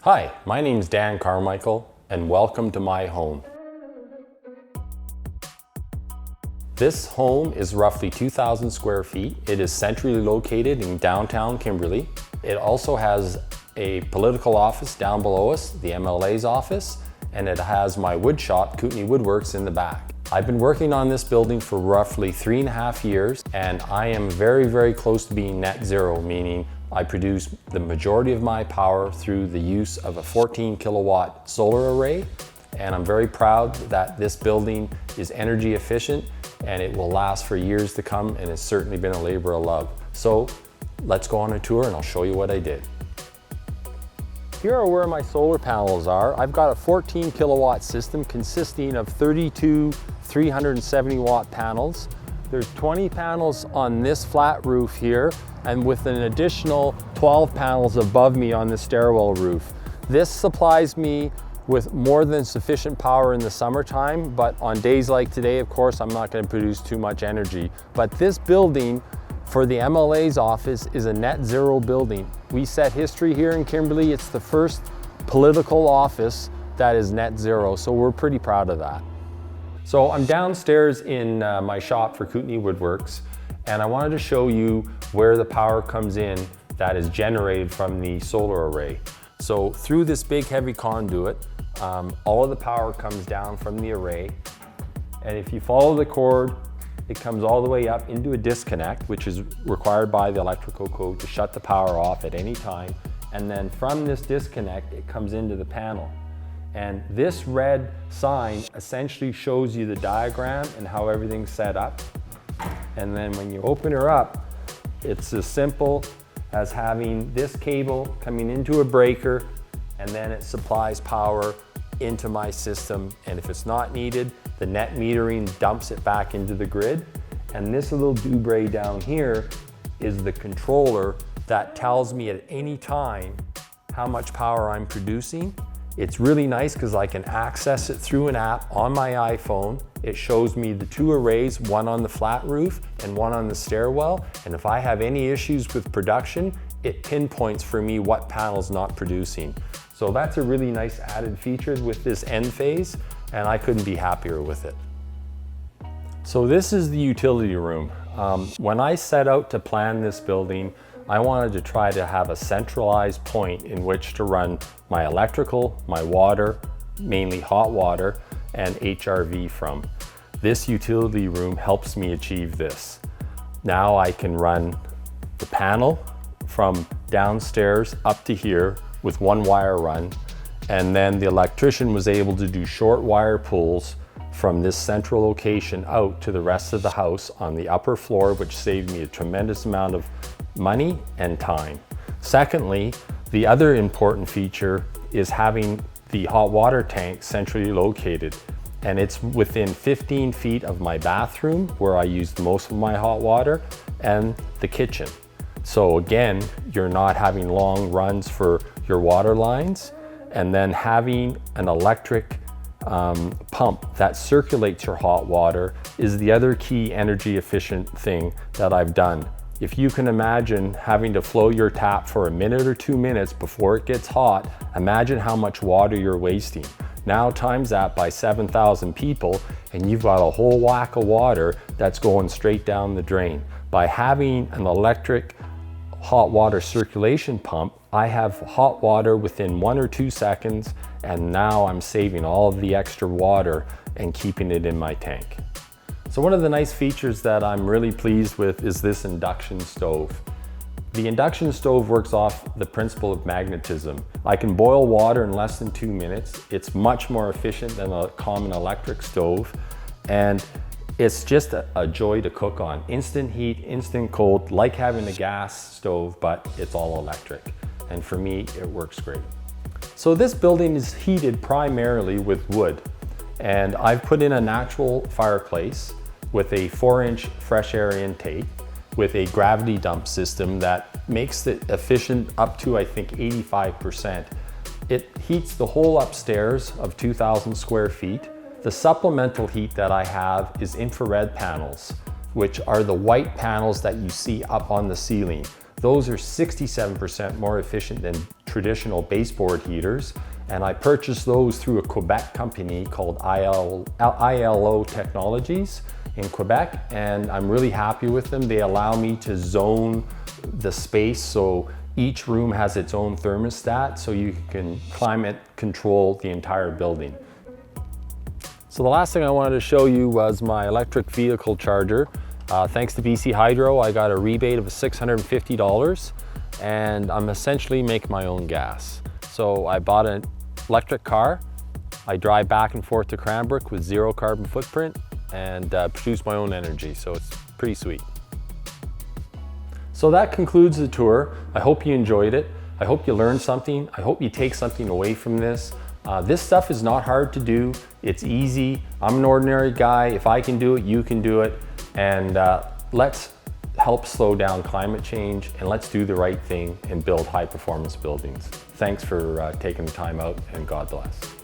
Hi, my name's Dan Carmichael and welcome to my home. This home is roughly 2,000 square feet. It is centrally located in downtown Kimberley. It also has a political office down below us, the MLA's office, and it has my wood shop, Kootenay Woodworks, in the back. I've been working on this building for roughly 3.5 years, and I am very, very close to being net zero, meaning I produce the majority of my power through the use of a 14 kilowatt solar array. And I'm very proud that this building is energy efficient and it will last for years to come, and it's certainly been a labor of love. So let's go on a tour and I'll show you what I did. Here are where my solar panels are. I've got a 14 kilowatt system consisting of 32 370 watt panels. There's 20 panels on this flat roof here, and with an additional 12 panels above me on the stairwell roof. This supplies me with more than sufficient power in the summertime, but on days like today, of course, I'm not going to produce too much energy. But this building for the MLA's office is a net zero building. We set history here in Kimberley. It's the first political office that is net zero, so we're pretty proud of that. So I'm downstairs in my shop for Kootenay Woodworks, and I wanted to show you where the power comes in that is generated from the solar array. So through this big heavy conduit, all of the power comes down from the array, and if you follow the cord, it comes all the way up into a disconnect, which is required by the electrical code to shut the power off at any time. And then from this disconnect, it comes into the panel. And this red sign essentially shows you the diagram and how everything's set up. And then when you open her up, it's as simple as having this cable coming into a breaker, and then it supplies power into my system. And if it's not needed, the net metering dumps it back into the grid. And this little doobray down here is the controller that tells me at any time how much power I'm producing. It's really nice because I can access it through an app on my iPhone. It shows me the two arrays, one on the flat roof and one on the stairwell. And if I have any issues with production, it pinpoints for me what panel's not producing. So that's a really nice added feature with this end phase, and I couldn't be happier with it. So this is the utility room. When I set out to plan this building, I wanted to try to have a centralized point in which to run my electrical, my water, mainly hot water, and HRV from. This utility room helps me achieve this. Now I can run the panel from downstairs up to here with one wire run, and then the electrician was able to do short wire pulls from this central location out to the rest of the house on the upper floor, which saved me a tremendous amount of money and time. Secondly, the other important feature is having the hot water tank centrally located, and it's within 15 feet of my bathroom where I use most of my hot water, and the kitchen. So again, you're not having long runs for your water lines, and then having an electric pump that circulates your hot water is the other key energy efficient thing that I've done. If you can imagine having to flow your tap for a minute or 2 minutes before it gets hot, imagine how much water you're wasting. Now times that by 7,000 people, and you've got a whole whack of water that's going straight down the drain. By having an electric hot water circulation pump, I have hot water within 1 or 2 seconds, and now I'm saving all of the extra water and keeping it in my tank. So one of the nice features that I'm really pleased with is this induction stove. The induction stove works off the principle of magnetism. I can boil water in less than 2 minutes. It's much more efficient than a common electric stove, and it's just a joy to cook on. Instant heat, instant cold, like having a gas stove, but it's all electric. And for me, it works great. So this building is heated primarily with wood, and I've put in a natural fireplace with a 4-inch fresh air intake with a gravity dump system that makes it efficient up to, I think, 85%. It heats the whole upstairs of 2,000 square feet. The supplemental heat that I have is infrared panels, which are the white panels that you see up on the ceiling. Those are 67% more efficient than traditional baseboard heaters, and I purchased those through a Quebec company called ILO Technologies in Quebec, and I'm really happy with them. They allow me to zone the space so each room has its own thermostat, so you can climate control the entire building. So the last thing I wanted to show you was my electric vehicle charger. Thanks to BC Hydro, I got a rebate of $650, and I'm essentially making my own gas. So I bought an electric car. I drive back and forth to Cranbrook with 0 carbon footprint and produce my own energy, so it's pretty sweet. So that concludes the tour. I hope you enjoyed it. I hope you learned something. I hope you take something away from this. This stuff is not hard to do. It's easy. I'm an ordinary guy. If I can do it, you can do it. And let's help slow down climate change, and let's do the right thing and build high performance buildings. Thanks for taking the time out, and God bless.